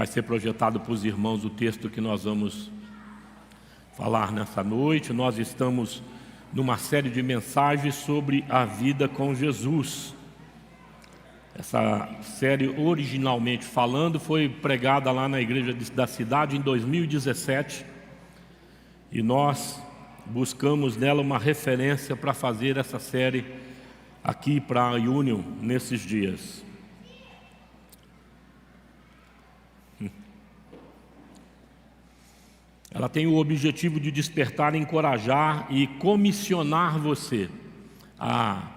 vai ser projetado para os irmãos o texto que nós vamos falar nessa noite. Nós estamos numa série de mensagens sobre a vida com Jesus. Essa série, originalmente falando, foi pregada lá na igreja da cidade em 2017 e nós buscamos nela uma referência para fazer essa série aqui para a Union nesses dias. Ela tem o objetivo de despertar, encorajar e comissionar você a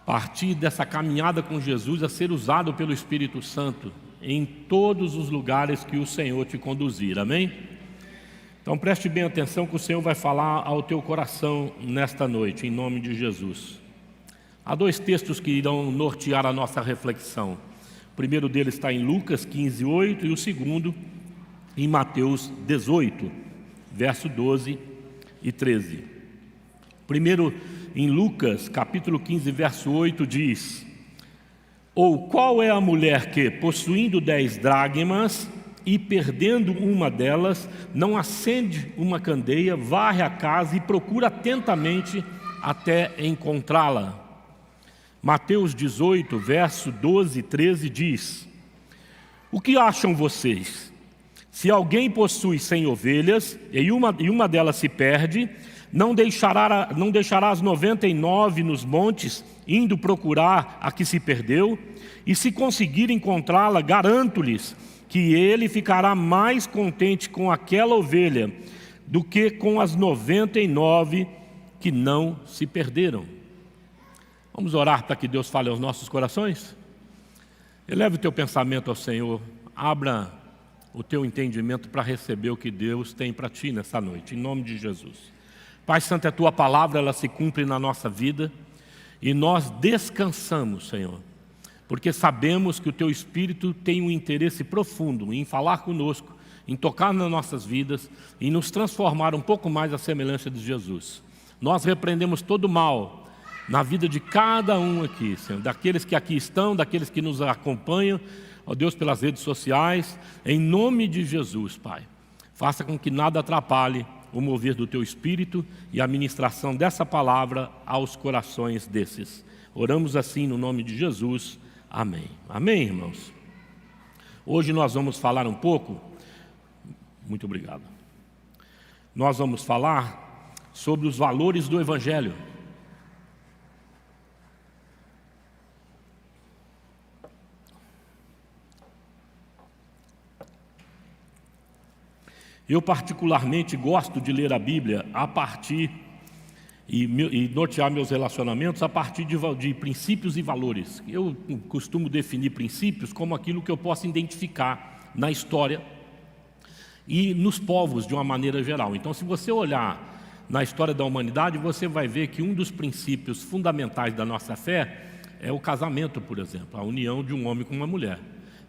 partir dessa caminhada com Jesus, a ser usado pelo Espírito Santo em todos os lugares que o Senhor te conduzir, amém? Então preste bem atenção que o Senhor vai falar ao teu coração nesta noite, em nome de Jesus. Há dois textos que irão nortear a nossa reflexão. O primeiro deles está em Lucas 15:8 e o segundo em Mateus 18, verso 12 e 13. Primeiro, em Lucas, capítulo 15, verso 8, diz: Ou qual é a mulher que, possuindo 10 dracmas e perdendo uma delas, não acende uma candeia, varre a casa e procura atentamente até encontrá-la? Mateus 18, verso 12 e 13 diz: O que acham vocês? Se alguém possui 100 ovelhas e uma delas se perde, não deixará as 99 nos montes, indo procurar a que se perdeu? E se conseguir encontrá-la, garanto-lhes que ele ficará mais contente com aquela ovelha do que com as 99 que não se perderam. Vamos orar para que Deus fale aos nossos corações? Eleve o teu pensamento ao Senhor, abra o teu entendimento para receber o que Deus tem para ti nessa noite, em nome de Jesus. Pai Santo, a tua palavra, ela se cumpre na nossa vida e nós descansamos, Senhor, porque sabemos que o teu Espírito tem um interesse profundo em falar conosco, em tocar nas nossas vidas e nos transformar um pouco mais à semelhança de Jesus. Nós repreendemos todo o mal na vida de cada um aqui, Senhor, daqueles que aqui estão, daqueles que nos acompanham, ó Deus, pelas redes sociais, em nome de Jesus, Pai. Faça com que nada atrapalhe o mover do teu Espírito e a ministração dessa palavra aos corações desses. Oramos assim no nome de Jesus. Amém. Amém, irmãos? Hoje nós vamos falar um pouco, muito obrigado, nós vamos falar sobre os valores do Evangelho. Eu particularmente gosto de ler a Bíblia a partir e nortear meus relacionamentos a partir de princípios e valores. Eu costumo definir princípios como aquilo que eu posso identificar na história e nos povos de uma maneira geral. Então, se você olhar na história da humanidade, você vai ver que um dos princípios fundamentais da nossa fé é o casamento, por exemplo, a união de um homem com uma mulher,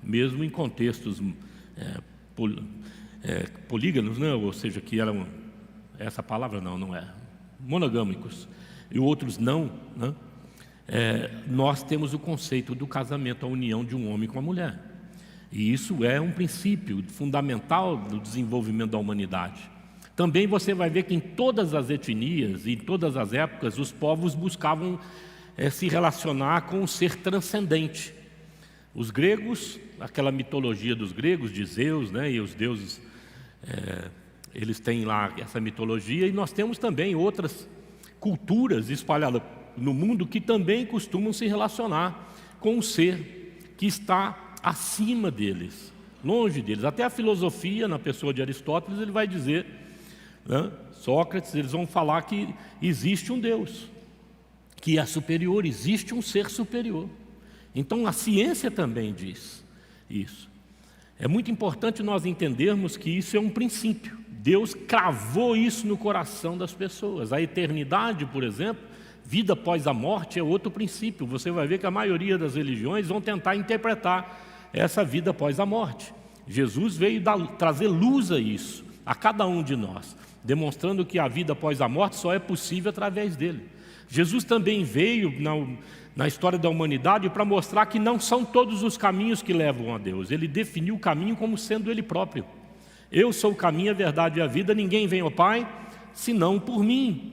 mesmo em contextos polígamos, né? Ou seja, que eram, essa palavra não é, monogâmicos, e outros não, né? Nós temos o conceito do casamento, a união de um homem com uma mulher, e isso é um princípio fundamental do desenvolvimento da humanidade. Também você vai ver que em todas as etnias e em todas as épocas os povos buscavam se relacionar com o ser transcendente. Os gregos, aquela mitologia dos gregos, de Zeus, né, e os deuses, eles têm lá essa mitologia, e nós temos também outras culturas espalhadas no mundo que também costumam se relacionar com um ser que está acima deles, longe deles. Até a filosofia, na pessoa de Aristóteles, ele vai dizer, né, Sócrates, eles vão falar que existe um Deus, que é superior, existe um ser superior. Então a ciência também diz isso. É muito importante nós entendermos que isso é um princípio. Deus cravou isso no coração das pessoas. A eternidade, por exemplo, vida após a morte, é outro princípio. Você vai ver que a maioria das religiões vão tentar interpretar essa vida após a morte. Jesus veio trazer luz a isso, a cada um de nós, demonstrando que a vida após a morte só é possível através dele. Jesus também veio na história da humanidade para mostrar que não são todos os caminhos que levam a Deus. Ele definiu o caminho como sendo Ele próprio. Eu sou o caminho, a verdade e a vida, ninguém vem ao Pai senão por mim.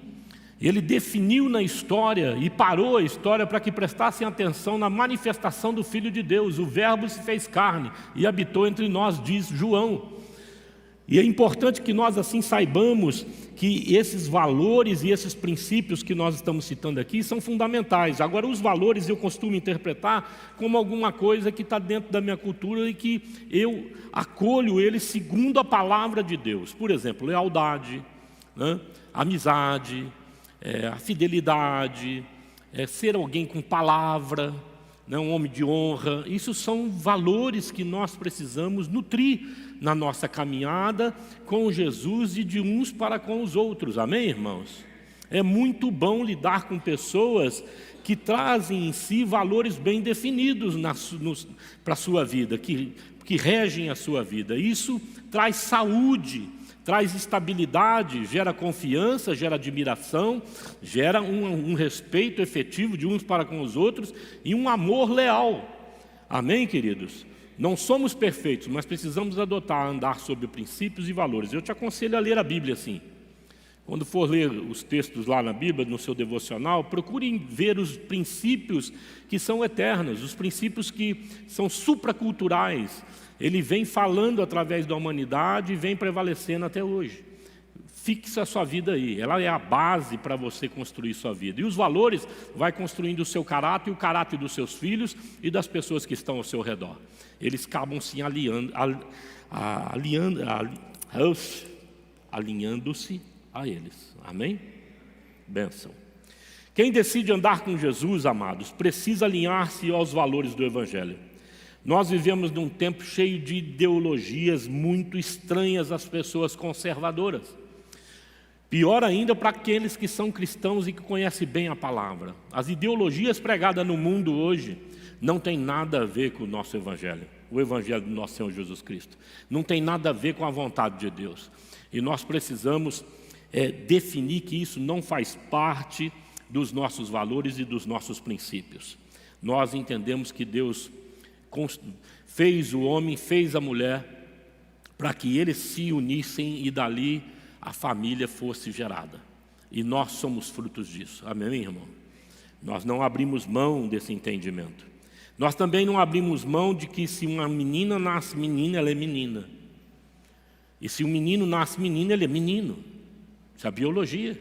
Ele definiu na história e parou a história para que prestassem atenção na manifestação do Filho de Deus. O Verbo se fez carne e habitou entre nós, diz João. E é importante que nós assim saibamos que esses valores e esses princípios que nós estamos citando aqui são fundamentais. Agora, os valores eu costumo interpretar como alguma coisa que está dentro da minha cultura e que eu acolho eles segundo a palavra de Deus. Por exemplo, lealdade, né? Amizade, a fidelidade, ser alguém com palavra, né? Um homem de honra. Isso são valores que nós precisamos nutrir na nossa caminhada com Jesus e de uns para com os outros. Amém, irmãos? É muito bom lidar com pessoas que trazem em si valores bem definidos para a sua vida, que regem a sua vida. Isso traz saúde, traz estabilidade, gera confiança, gera admiração, gera um respeito efetivo de uns para com os outros e um amor leal. Amém, queridos? Não somos perfeitos, mas precisamos andar sobre princípios e valores. Eu te aconselho a ler a Bíblia assim. Quando for ler os textos lá na Bíblia, no seu devocional, procurem ver os princípios que são eternos, os princípios que são supraculturais. Ele vem falando através da humanidade e vem prevalecendo até hoje. Fixa a sua vida aí, ela é a base para você construir sua vida. E os valores vai construindo o seu caráter e o caráter dos seus filhos e das pessoas que estão ao seu redor. Eles acabam se alinhando-se a eles. Amém? Bênção. Quem decide andar com Jesus, amados, precisa alinhar-se aos valores do Evangelho. Nós vivemos num tempo cheio de ideologias muito estranhas às pessoas conservadoras. Pior ainda para aqueles que são cristãos e que conhecem bem a palavra. As ideologias pregadas no mundo hoje não tem nada a ver com o nosso Evangelho, o Evangelho do nosso Senhor Jesus Cristo. Não tem nada a ver com a vontade de Deus. E nós precisamos definir que isso não faz parte dos nossos valores e dos nossos princípios. Nós entendemos que Deus fez o homem, fez a mulher, para que eles se unissem e dali a família fosse gerada. E nós somos frutos disso. Amém, irmão? Nós não abrimos mão desse entendimento. Nós também não abrimos mão de que se uma menina nasce menina, ela é menina. E se um menino nasce menino, ele é menino. Isso é biologia.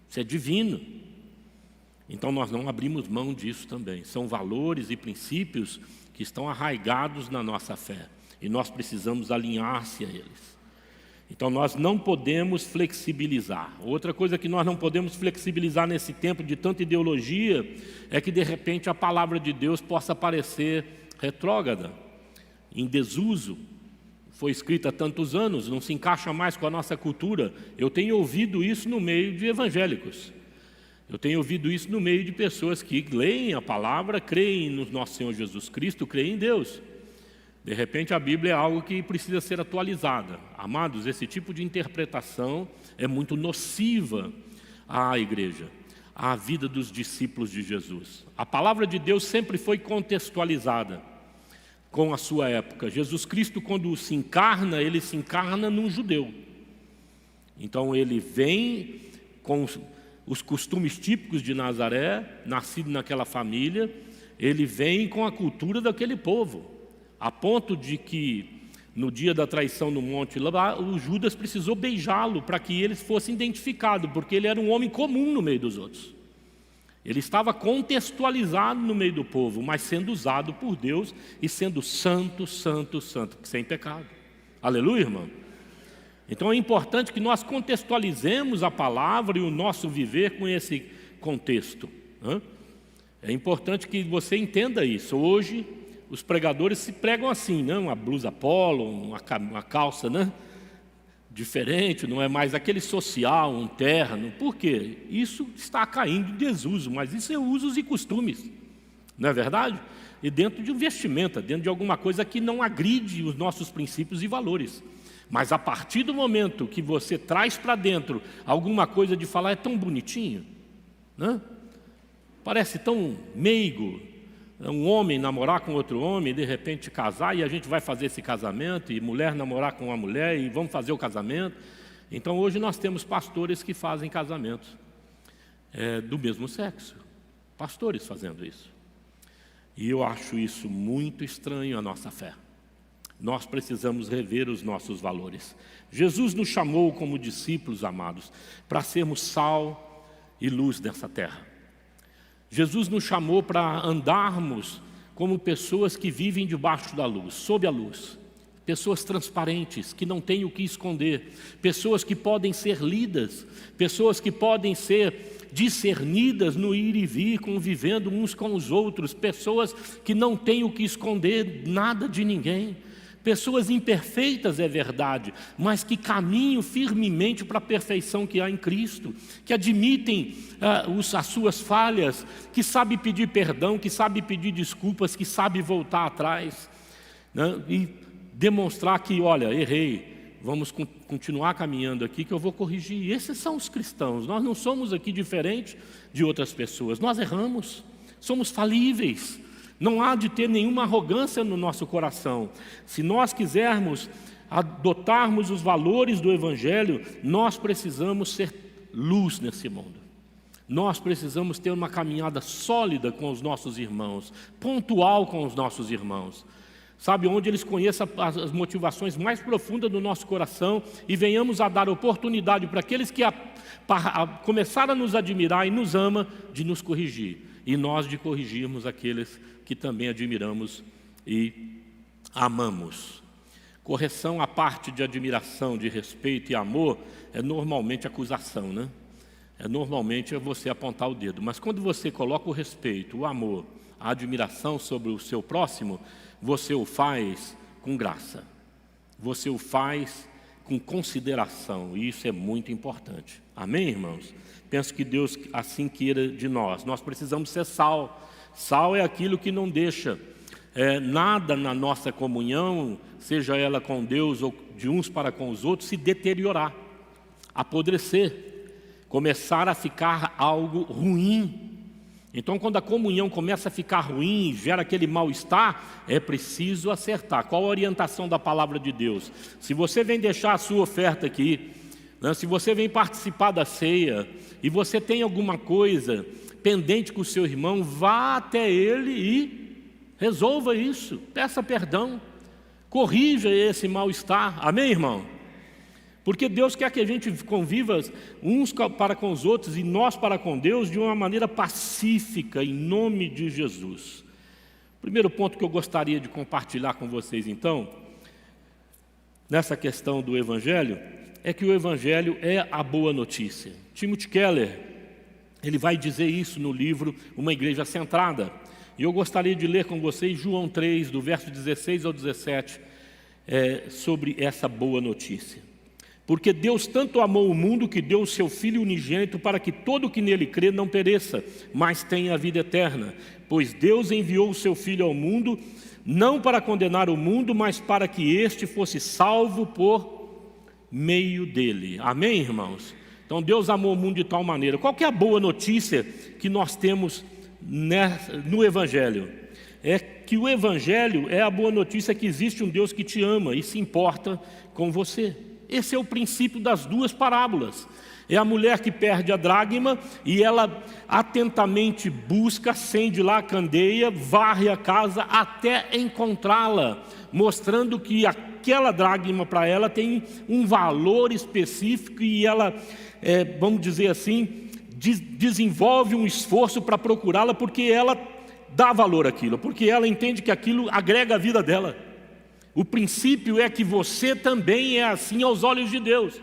Isso é divino. Então nós não abrimos mão disso também. São valores e princípios que estão arraigados na nossa fé. E nós precisamos alinhar-se a eles. Então nós não podemos flexibilizar. Outra coisa que nós não podemos flexibilizar nesse tempo de tanta ideologia é que de repente a palavra de Deus possa parecer retrógrada, em desuso. Foi escrita há tantos anos, não se encaixa mais com a nossa cultura. Eu tenho ouvido isso no meio de evangélicos. Eu tenho ouvido isso no meio de pessoas que leem a palavra, creem no nosso Senhor Jesus Cristo, creem em Deus. De repente a Bíblia é algo que precisa ser atualizada. Amados, esse tipo de interpretação é muito nociva à igreja, à vida dos discípulos de Jesus. A palavra de Deus sempre foi contextualizada com a sua época. Jesus Cristo, quando se encarna, ele se encarna num judeu. Então ele vem com os costumes típicos de Nazaré, nascido naquela família, ele vem com a cultura daquele povo. A ponto de que, no dia da traição no monte, lá, o Judas precisou beijá-lo para que ele fosse identificado, porque ele era um homem comum no meio dos outros. Ele estava contextualizado no meio do povo, mas sendo usado por Deus e sendo santo, santo, santo, sem pecado. Aleluia, irmão? Então é importante que nós contextualizemos a palavra e o nosso viver com esse contexto. É importante que você entenda isso. Hoje, os pregadores se pregam assim, né? Uma blusa polo, uma calça, né? Diferente, não é mais aquele social, um terno. Por quê? Isso está caindo em desuso, mas isso é usos e costumes, não é verdade? E dentro de um vestimenta, dentro de alguma coisa que não agride os nossos princípios e valores. Mas a partir do momento que você traz para dentro alguma coisa de falar, é tão bonitinho, né? Parece tão meigo, um homem namorar com outro homem, de repente casar, e a gente vai fazer esse casamento, e mulher namorar com uma mulher, e vamos fazer o casamento. Então hoje nós temos pastores que fazem casamentos do mesmo sexo, pastores fazendo isso. E eu acho isso muito estranho à nossa fé. Nós precisamos rever os nossos valores. Jesus nos chamou como discípulos amados para sermos sal e luz dessa terra. Jesus nos chamou para andarmos como pessoas que vivem debaixo da luz, sob a luz. Pessoas transparentes, que não têm o que esconder. Pessoas que podem ser lidas. Pessoas que podem ser discernidas no ir e vir, convivendo uns com os outros. Pessoas que não têm o que esconder nada de ninguém. Pessoas imperfeitas, é verdade, mas que caminham firmemente para a perfeição que há em Cristo, que admitem as suas falhas, que sabem pedir perdão, que sabem pedir desculpas, que sabem voltar atrás, né? E demonstrar que, olha, errei, vamos continuar caminhando aqui que eu vou corrigir. Esses são os cristãos. Nós não somos aqui diferentes de outras pessoas, nós erramos, somos falíveis. Não há de ter nenhuma arrogância no nosso coração. Se nós quisermos adotarmos os valores do Evangelho, nós precisamos ser luz nesse mundo. Nós precisamos ter uma caminhada sólida com os nossos irmãos, pontual com os nossos irmãos. Sabe, onde eles conheçam as motivações mais profundas do nosso coração e venhamos a dar oportunidade para aqueles que começaram a nos admirar e nos ama, de nos corrigir. E nós de corrigirmos aqueles que também admiramos e amamos. Correção, a parte de admiração, de respeito e amor, é normalmente acusação, né? Normalmente você apontar o dedo. Mas quando você coloca o respeito, o amor, a admiração sobre o seu próximo, você o faz com graça. Você o faz com consideração, e isso é muito importante. Amém, irmãos? Penso que Deus assim queira de nós. Nós precisamos ser sal. Sal é aquilo que não deixa nada na nossa comunhão, seja ela com Deus ou de uns para com os outros, se deteriorar, apodrecer, começar a ficar algo ruim. Então, quando a comunhão começa a ficar ruim, gera aquele mal-estar, é preciso acertar. Qual a orientação da palavra de Deus? Se você vem deixar a sua oferta aqui, né, se você vem participar da ceia, e você tem alguma coisa pendente com o seu irmão, vá até ele e resolva isso, peça perdão, corrija esse mal-estar. Amém, irmão? Porque Deus quer que a gente conviva uns para com os outros e nós para com Deus de uma maneira pacífica, em nome de Jesus. Primeiro ponto que eu gostaria de compartilhar com vocês, então, nessa questão do Evangelho, é que o Evangelho é a boa notícia. Timothy Keller, ele vai dizer isso no livro Uma Igreja Centrada. E eu gostaria de ler com vocês João 3, do verso 16 ao 17, sobre essa boa notícia. Porque Deus tanto amou o mundo que deu o seu Filho unigênito para que todo o que nele crê não pereça, mas tenha a vida eterna. Pois Deus enviou o seu Filho ao mundo, não para condenar o mundo, mas para que este fosse salvo por meio dele. Amém, irmãos? Então Deus amou o mundo de tal maneira. Qual que é a boa notícia que nós temos no Evangelho? É que o Evangelho é a boa notícia que existe um Deus que te ama e se importa com você. Esse é o princípio das duas parábolas. É a mulher que perde a dracma e ela atentamente busca, acende lá a candeia, varre a casa até encontrá-la, mostrando que aquela dracma para ela tem um valor específico e ela, vamos dizer assim, desenvolve um esforço para procurá-la porque ela dá valor àquilo, porque ela entende que aquilo agrega a vida dela. O princípio é que você também é assim aos olhos de Deus.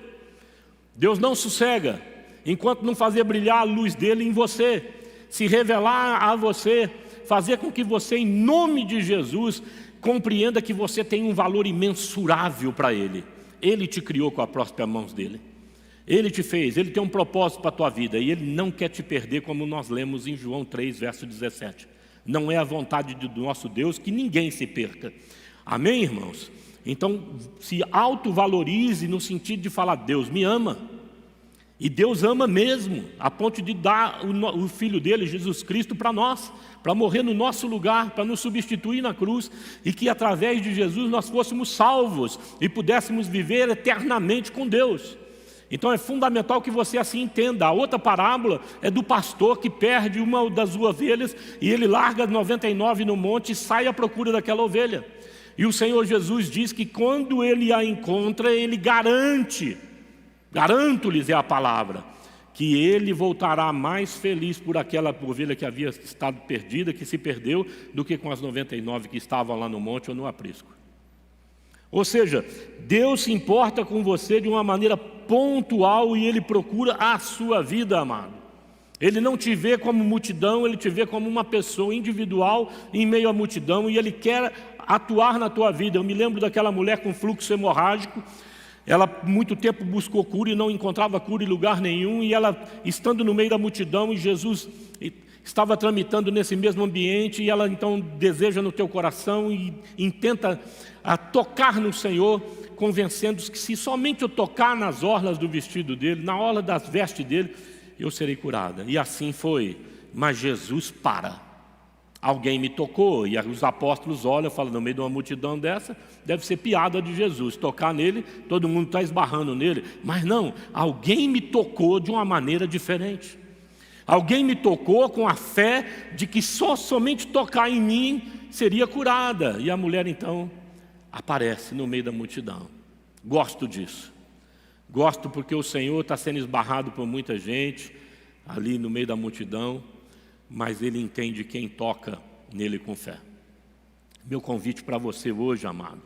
Deus não sossega enquanto não fazer brilhar a luz dele em você, se revelar a você, fazer com que você, em nome de Jesus, compreenda que você tem um valor imensurável para Ele. Ele te criou com a própria mão dele. Ele te fez, Ele tem um propósito para a tua vida e Ele não quer te perder, como nós lemos em João 3, verso 17. Não é a vontade do nosso Deus que ninguém se perca. Amém, irmãos? Então, se autovalorize no sentido de falar, Deus me ama. E Deus ama mesmo, a ponto de dar o Filho dele, Jesus Cristo, para nós, para morrer no nosso lugar, para nos substituir na cruz, e que através de Jesus nós fôssemos salvos e pudéssemos viver eternamente com Deus. Então é fundamental que você assim entenda. A outra parábola é do pastor que perde uma das ovelhas e ele larga 99 no monte e sai à procura daquela ovelha. E o Senhor Jesus diz que quando ele a encontra, ele garanto-lhes é a palavra, que ele voltará mais feliz por aquela ovelha que havia estado perdida, que se perdeu, do que com as 99 que estavam lá no monte ou no aprisco. Ou seja, Deus se importa com você de uma maneira pontual e Ele procura a sua vida, amado. Ele não te vê como multidão, Ele te vê como uma pessoa individual em meio à multidão, e Ele quer atuar na tua vida. Eu me lembro daquela mulher com fluxo hemorrágico. Ela muito tempo buscou cura e não encontrava cura em lugar nenhum, e ela estando no meio da multidão, e Jesus estava tramitando nesse mesmo ambiente, e ela então deseja no teu coração e intenta tocar no Senhor, convencendo-os que se somente eu tocar nas orlas do vestido dele, na orla das vestes dele, eu serei curada. E assim foi. Mas Jesus para. Alguém me tocou, e os apóstolos olham e falam, no meio de uma multidão dessa, deve ser piada de Jesus, tocar nele, todo mundo está esbarrando nele. Mas não, alguém me tocou de uma maneira diferente. Alguém me tocou com a fé de que somente tocar em mim seria curada. E a mulher então aparece no meio da multidão. Gosto disso. Gosto porque o Senhor está sendo esbarrado por muita gente ali no meio da multidão, mas Ele entende quem toca nele com fé. Meu convite para você hoje, amado,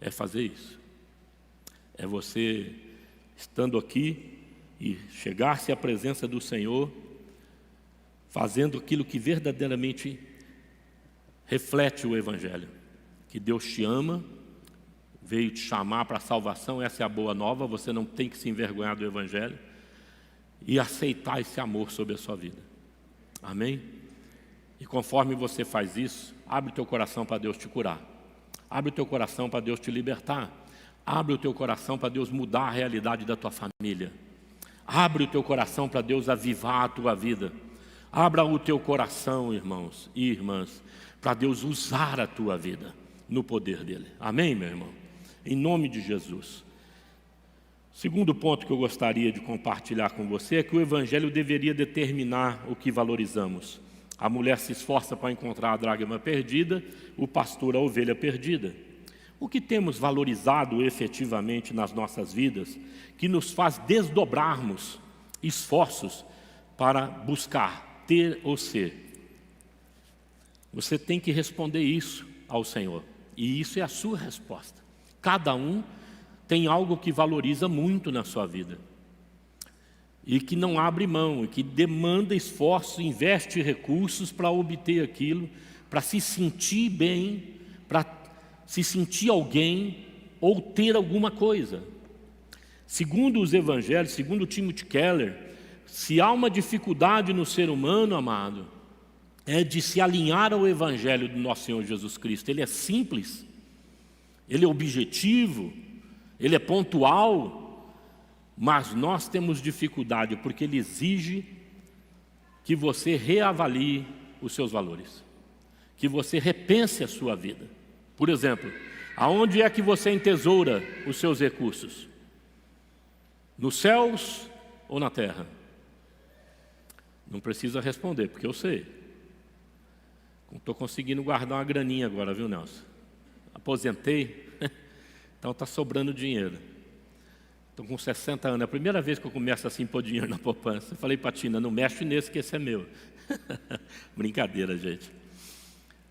é fazer isso. É você, estando aqui, e chegar-se à presença do Senhor, fazendo aquilo que verdadeiramente reflete o Evangelho. Que Deus te ama, veio te chamar para a salvação, essa é a boa nova, você não tem que se envergonhar do Evangelho, e aceitar esse amor sobre a sua vida. Amém? E conforme você faz isso, abre o teu coração para Deus te curar. Abre o teu coração para Deus te libertar. Abre o teu coração para Deus mudar a realidade da tua família. Abre o teu coração para Deus avivar a tua vida. Abra o teu coração, irmãos e irmãs, para Deus usar a tua vida no poder dEle. Amém, meu irmão? Em nome de Jesus. Segundo ponto que eu gostaria de compartilhar com você é que o Evangelho deveria determinar o que valorizamos. A mulher se esforça para encontrar a dracma perdida, o pastor a ovelha perdida. O que temos valorizado efetivamente nas nossas vidas que nos faz desdobrarmos esforços para buscar, ter ou ser? Você tem que responder isso ao Senhor, e isso é a sua resposta. Cada um tem algo que valoriza muito na sua vida e que não abre mão, e que demanda esforço, investe recursos para obter aquilo, para se sentir bem, para se sentir alguém ou ter alguma coisa. Segundo os evangelhos, segundo Timothy Keller, se há uma dificuldade no ser humano, amado, é de se alinhar ao Evangelho do nosso Senhor Jesus Cristo. Ele é simples, ele é objetivo, ele é pontual, mas nós temos dificuldade porque ele exige que você reavalie os seus valores, que você repense a sua vida. Por exemplo, aonde é que você entesoura os seus recursos? Nos céus ou na terra? Não precisa responder, porque eu sei. Não estou conseguindo guardar uma graninha agora, viu, Nelson? Aposentei, então está sobrando dinheiro. Estou com 60 anos, é a primeira vez que eu começo assim a pôr dinheiro na poupança. Eu falei para a Tina, não mexe nesse que esse é meu. Brincadeira, gente.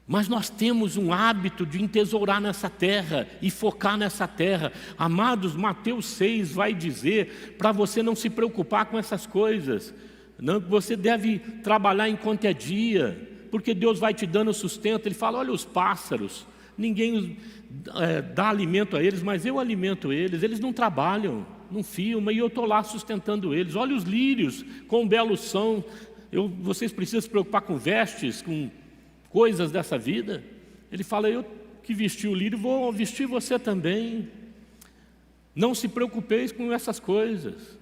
Mas nós temos um hábito de entesourar nessa terra e focar nessa terra. Amados, Mateus 6 vai dizer para você não se preocupar com essas coisas. Não, você deve trabalhar enquanto é dia, porque Deus vai te dando sustento. Ele fala, olha os pássaros, ninguém dá alimento a eles, mas eu alimento eles. Eles não trabalham, não filmam, e eu estou lá sustentando eles. Olha os lírios, quão belos são. Vocês precisam se preocupar com vestes, com coisas dessa vida. Ele fala, eu que vesti o lírio, vou vestir você também. Não se preocupeis com essas coisas.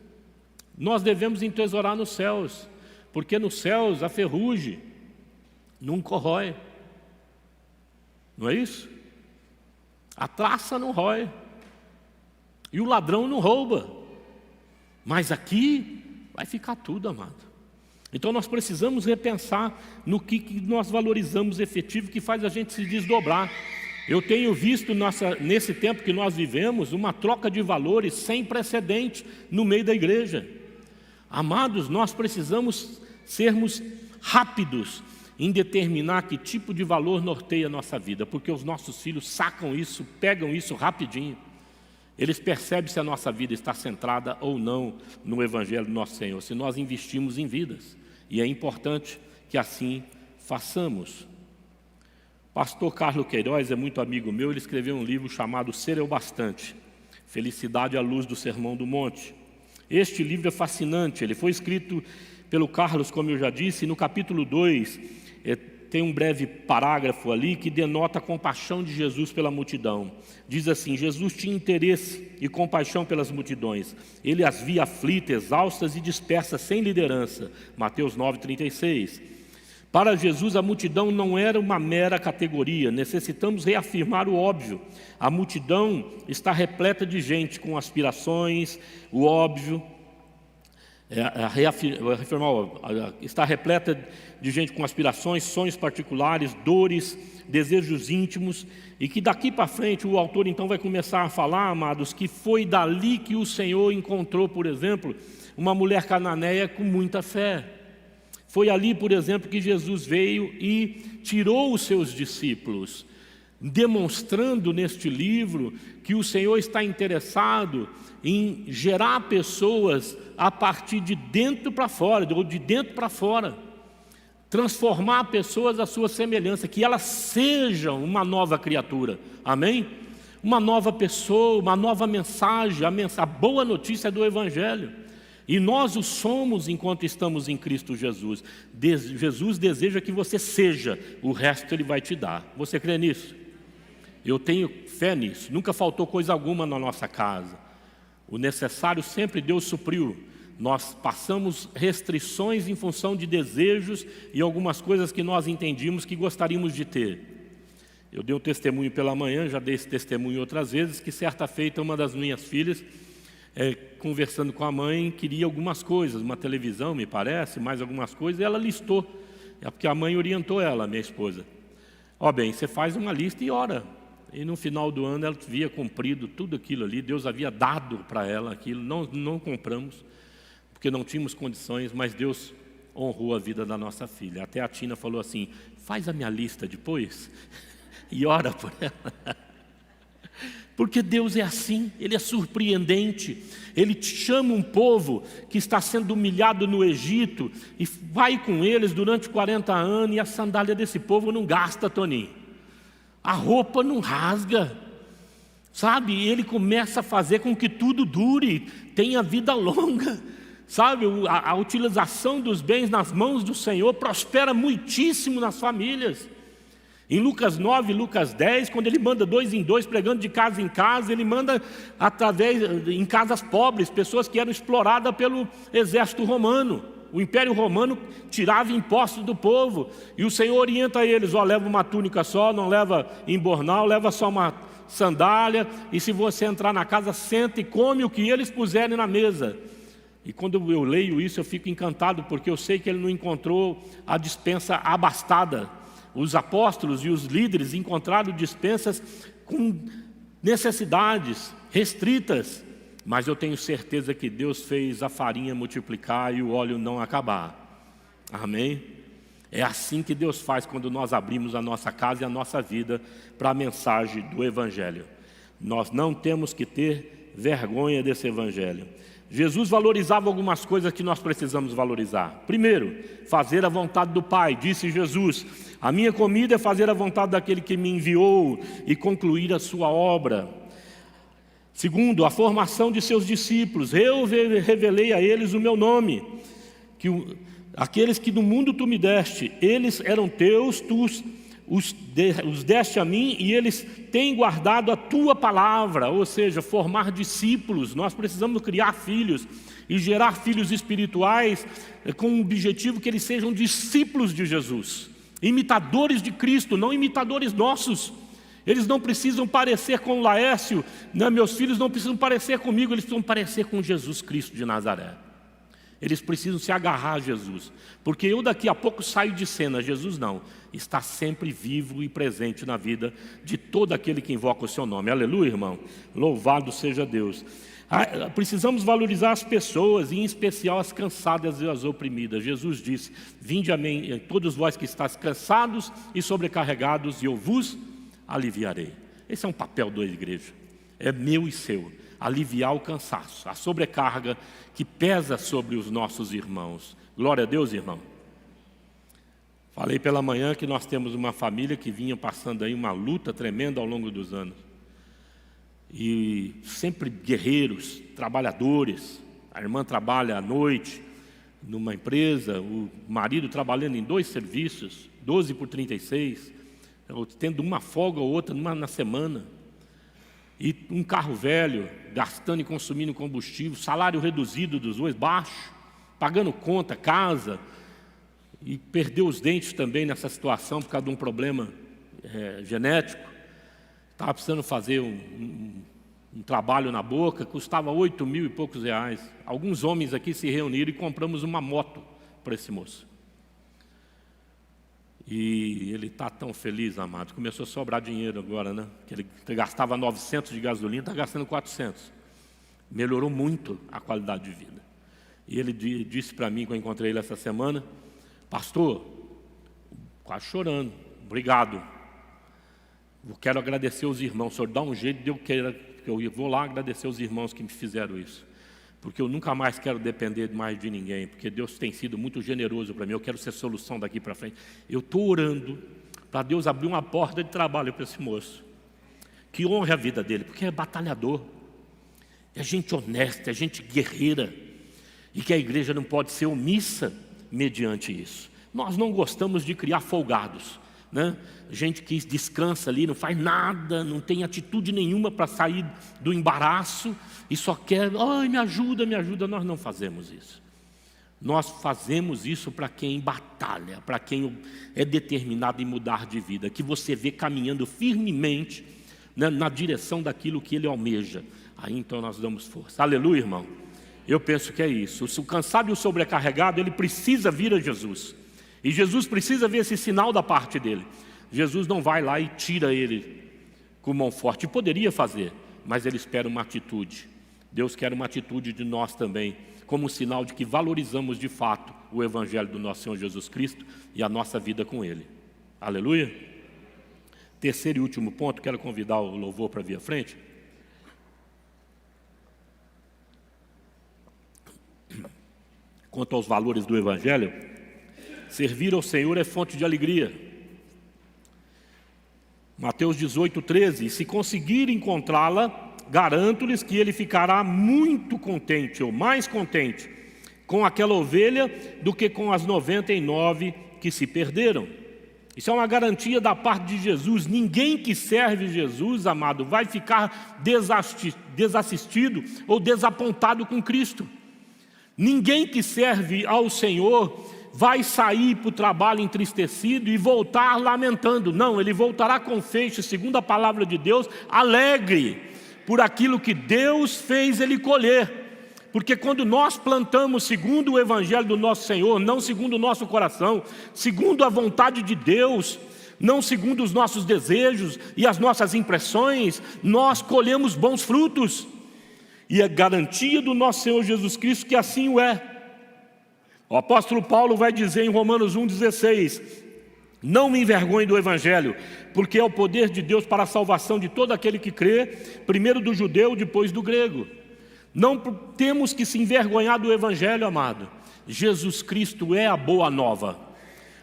Nós devemos entesourar nos céus, porque nos céus a ferrugem não corrói. Não é isso? A traça não rói. E o ladrão não rouba. Mas aqui vai ficar tudo, amado. Então nós precisamos repensar no que nós valorizamos efetivo, que faz a gente se desdobrar. Eu tenho visto nesse tempo que nós vivemos uma troca de valores sem precedente no meio da igreja. Amados, nós precisamos sermos rápidos em determinar que tipo de valor norteia a nossa vida, porque os nossos filhos sacam isso, pegam isso rapidinho. Eles percebem se a nossa vida está centrada ou não no Evangelho do nosso Senhor, se nós investimos em vidas. E é importante que assim façamos. Pastor Carlos Queiroz é muito amigo meu, ele escreveu um livro chamado Ser é o Bastante, Felicidade à Luz do Sermão do Monte. Este livro é fascinante, ele foi escrito pelo Carlos, como eu já disse, e no capítulo 2 tem um breve parágrafo ali que denota a compaixão de Jesus pela multidão. Diz assim: Jesus tinha interesse e compaixão pelas multidões. Ele as via aflitas, exaustas e dispersas, sem liderança. Mateus 9,36. Para Jesus, a multidão não era uma mera categoria. Necessitamos reafirmar o óbvio. A multidão está repleta de gente com aspirações, o óbvio. Está repleta de gente com aspirações, sonhos particulares, dores, desejos íntimos, e que daqui para frente o autor então vai começar a falar, amados, que foi dali que o Senhor encontrou, por exemplo, uma mulher cananeia com muita fé. Foi ali, por exemplo, que Jesus veio e tirou os seus discípulos, demonstrando neste livro que o Senhor está interessado em gerar pessoas a partir de dentro para fora, ou de dentro para fora, transformar pessoas à sua semelhança, que elas sejam uma nova criatura, amém? Uma nova pessoa, uma nova mensagem, a boa notícia do Evangelho. E nós o somos enquanto estamos em Cristo Jesus. Jesus deseja que você seja, o resto Ele vai te dar. Você crê nisso? Eu tenho fé nisso. Nunca faltou coisa alguma na nossa casa. O necessário sempre Deus supriu. Nós passamos restrições em função de desejos e algumas coisas que nós entendíamos que gostaríamos de ter. Eu dei um testemunho pela manhã, já dei esse testemunho outras vezes, que certa feita uma das minhas filhas, conversando com a mãe, queria algumas coisas, uma televisão, me parece, mais algumas coisas, e ela listou. É porque a mãe orientou ela, minha esposa. Bem, você faz uma lista e ora. E no final do ano ela havia cumprido tudo aquilo ali, Deus havia dado para ela aquilo, não compramos, porque não tínhamos condições, mas Deus honrou a vida da nossa filha. Até a Tina falou assim: faz a minha lista depois e ora por ela. Porque Deus é assim, Ele é surpreendente. Ele chama um povo que está sendo humilhado no Egito e vai com eles durante 40 anos, e a sandália desse povo não gasta, Toninho. A roupa não rasga, sabe? E Ele começa a fazer com que tudo dure, tenha vida longa, sabe? A utilização dos bens nas mãos do Senhor prospera muitíssimo nas famílias. Em Lucas 9, Lucas 10, quando Ele manda 2 em 2, pregando de casa em casa, Ele manda em casas pobres, pessoas que eram exploradas pelo exército romano. O Império Romano tirava impostos do povo, e o Senhor orienta eles: leva uma túnica só, não leva embornal, leva só uma sandália, e se você entrar na casa, senta e come o que eles puserem na mesa. E quando eu leio isso, eu fico encantado, porque eu sei que Ele não encontrou a despensa abastada. Os apóstolos e os líderes encontraram dispensas com necessidades restritas, mas eu tenho certeza que Deus fez a farinha multiplicar e o óleo não acabar. Amém? É assim que Deus faz quando nós abrimos a nossa casa e a nossa vida para a mensagem do Evangelho. Nós não temos que ter vergonha desse Evangelho. Jesus valorizava algumas coisas que nós precisamos valorizar. Primeiro, fazer a vontade do Pai. Disse Jesus: a minha comida é fazer a vontade daquele que me enviou e concluir a sua obra. Segundo, a formação de seus discípulos. Eu revelei a eles o meu nome, aqueles que do mundo tu me deste, eles eram teus, tu os deste a mim e eles têm guardado a tua palavra, ou seja, formar discípulos. Nós precisamos criar filhos e gerar filhos espirituais com o objetivo que eles sejam discípulos de Jesus, imitadores de Cristo, não imitadores nossos. Eles não precisam parecer com Laércio, né? Meus filhos não precisam parecer comigo, eles precisam parecer com Jesus Cristo de Nazaré. Eles precisam se agarrar a Jesus, porque eu daqui a pouco saio de cena, Jesus não, está sempre vivo e presente na vida de todo aquele que invoca o seu nome. Aleluia, irmão, louvado seja Deus. Precisamos valorizar as pessoas, e em especial as cansadas e as oprimidas. Jesus disse: vinde a mim, todos vós que estáis cansados e sobrecarregados, e eu vos aliviarei. Esse é um papel da igreja, é meu e seu, aliviar o cansaço, a sobrecarga que pesa sobre os nossos irmãos. Glória a Deus, irmão. Falei pela manhã que nós temos uma família que vinha passando aí uma luta tremenda ao longo dos anos. E sempre guerreiros, trabalhadores. A irmã trabalha à noite numa empresa, o marido trabalhando em 2 serviços, 12 por 36, tendo uma folga ou outra na semana. E um carro velho, gastando e consumindo combustível, salário reduzido dos dois, baixo, pagando conta, casa, e perdeu os dentes também nessa situação por causa de um problema genético. Estava precisando fazer um trabalho na boca, custava 8 mil e poucos reais. Alguns homens aqui se reuniram e compramos uma moto para esse moço. E ele está tão feliz, amado. Começou a sobrar dinheiro agora, né? Que ele gastava 900 de gasolina, está gastando 400. Melhorou muito a qualidade de vida. E ele disse para mim, quando eu encontrei ele essa semana: pastor, quase chorando, obrigado. Eu quero agradecer os irmãos. O senhor dá um jeito de eu vou lá agradecer os irmãos que me fizeram isso. Porque eu nunca mais quero depender mais de ninguém, porque Deus tem sido muito generoso para mim, eu quero ser solução daqui para frente. Eu estou orando para Deus abrir uma porta de trabalho para esse moço, que honre a vida dele, porque é batalhador, é gente honesta, é gente guerreira, e que a igreja não pode ser omissa mediante isso. Nós não gostamos de criar folgados, né? Gente que descansa ali, não faz nada, não tem atitude nenhuma para sair do embaraço e só quer, ai, me ajuda, me ajuda. Nós não fazemos isso. Nós fazemos isso para quem batalha, para quem é determinado em mudar de vida, que você vê caminhando firmemente, né, na direção daquilo que ele almeja. Aí então nós damos força. Aleluia, irmão. Eu penso que é isso. O cansado e o sobrecarregado, ele precisa vir a Jesus. E Jesus precisa ver esse sinal da parte dele. Jesus não vai lá e tira ele com mão forte. Poderia fazer, mas ele espera uma atitude. Deus quer uma atitude de nós também, como um sinal de que valorizamos de fato o Evangelho do nosso Senhor Jesus Cristo e a nossa vida com Ele. Aleluia. Terceiro e último ponto, quero convidar o louvor para vir à frente. Quanto aos valores do Evangelho, servir ao Senhor é fonte de alegria. Mateus 18:13, se conseguir encontrá-la, garanto-lhes que ele ficará muito contente, ou mais contente, com aquela ovelha do que com as 99 que se perderam. Isso é uma garantia da parte de Jesus. Ninguém que serve Jesus, amado, vai ficar desassistido ou desapontado com Cristo. Ninguém que serve ao Senhor vai sair para o trabalho entristecido e voltar lamentando. Não, ele voltará com feixe, segundo a palavra de Deus, alegre por aquilo que Deus fez ele colher. Porque quando nós plantamos segundo o Evangelho do nosso Senhor, não segundo o nosso coração, segundo a vontade de Deus, não segundo os nossos desejos e as nossas impressões, nós colhemos bons frutos. E é garantia do nosso Senhor Jesus Cristo que assim o é. O apóstolo Paulo vai dizer em Romanos 1,16: não me envergonhe do Evangelho, porque é o poder de Deus para a salvação de todo aquele que crê, primeiro do judeu, depois do grego. Não temos que se envergonhar do Evangelho, amado. Jesus Cristo é a boa nova.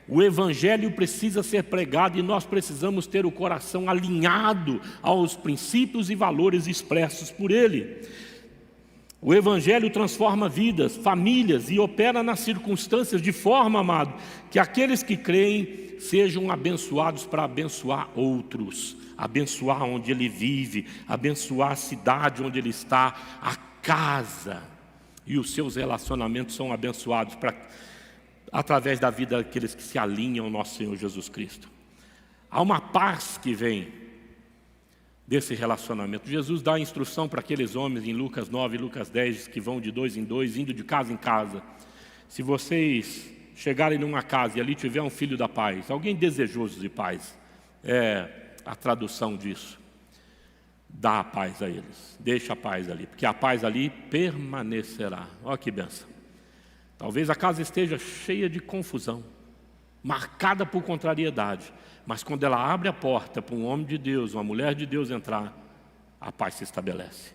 O Evangelho precisa ser pregado e nós precisamos ter o coração alinhado aos princípios e valores expressos por Ele. O Evangelho transforma vidas, famílias e opera nas circunstâncias de forma, amado, que aqueles que creem sejam abençoados para abençoar outros, abençoar onde ele vive, abençoar a cidade onde ele está, a casa, e os seus relacionamentos são abençoados através da vida daqueles que se alinham ao nosso Senhor Jesus Cristo. Há uma paz que vem desse relacionamento. Jesus dá a instrução para aqueles homens em Lucas 9 e Lucas 10, que vão de 2 em 2, indo de casa em casa. Se vocês chegarem numa casa e ali tiver um filho da paz, alguém desejoso de paz, é a tradução disso. Dá a paz a eles, deixa a paz ali, porque a paz ali permanecerá. Olha que bênção. Talvez a casa esteja cheia de confusão, marcada por contrariedade, mas quando ela abre a porta para um homem de Deus, uma mulher de Deus entrar, a paz se estabelece.